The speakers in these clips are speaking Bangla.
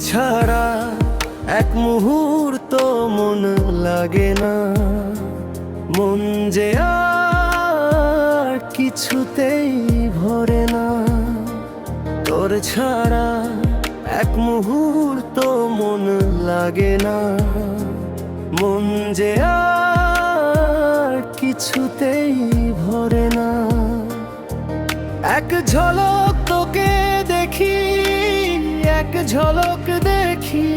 ছাড়া এক মুহূর্ত মন লাগে না, মন যে আর কিছুতেই ভরে না। তোর ছাড়া এক মুহূর্ত মন লাগে না, মন যে আর কিছুতেই ভরে না। এক ঝলক তোকে দেখি, এক ঝলক দেখি,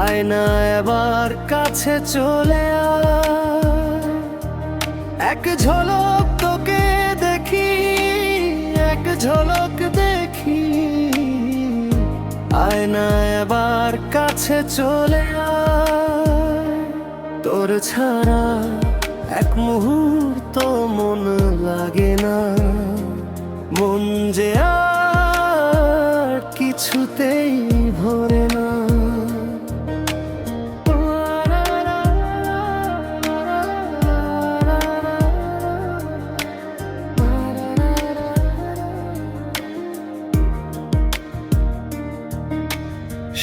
আয়না এবার কাছে চলে আয়। এক ঝলক তোকে দেখি, এক ঝলক দেখি, আয়না এবার কাছে চলে আয়। তোর ছাড়া এক মুহূর্ত মন লাগে না, মন যে আর কিছুতেই ভরে না।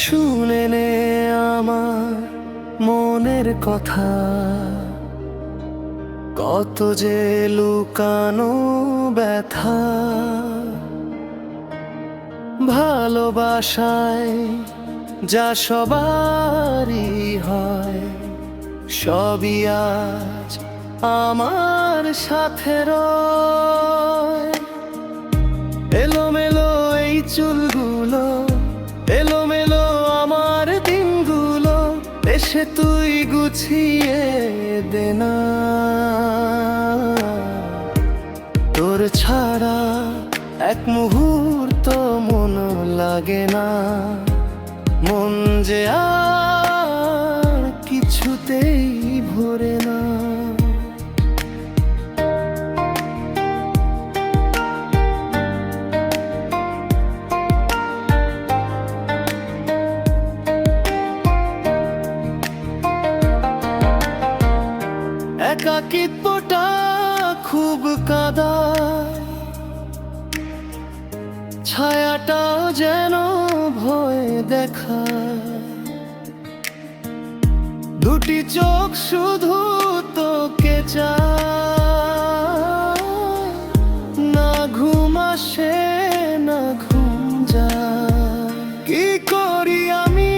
শুনে নে আমার মনের কথা, কত যে লুকানো ব্যথা। ভালোবাসায় যা সবারই হয়, সবই আজ আমার সাথে রয়। এলোমেলো এই চুলগুলো, এলোমেলো আমার দিনগুলো, এসে তুই গুছিয়ে দে না। তোর ছাড়া এক মুহূর্ত মন লাগে না, মন যে আর কিছুতেই ভরে না। একাকিত্বটা খুব কাঁদায়, ছায়াটাও যেন ভয় দেখায়। দুটি চোখ শুধু তোকে চায়, না ঘুম আসে না ঘুম যায়। কি করি আমি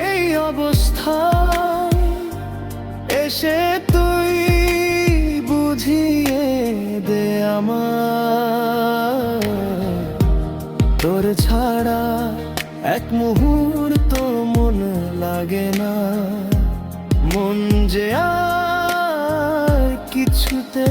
এই অবস্থায়, এসে তুই বুঝিয়ে দে আমার। তোর ছাড়া এক মুহূর্ত মন লাগে না, মন যে আর কিছুতে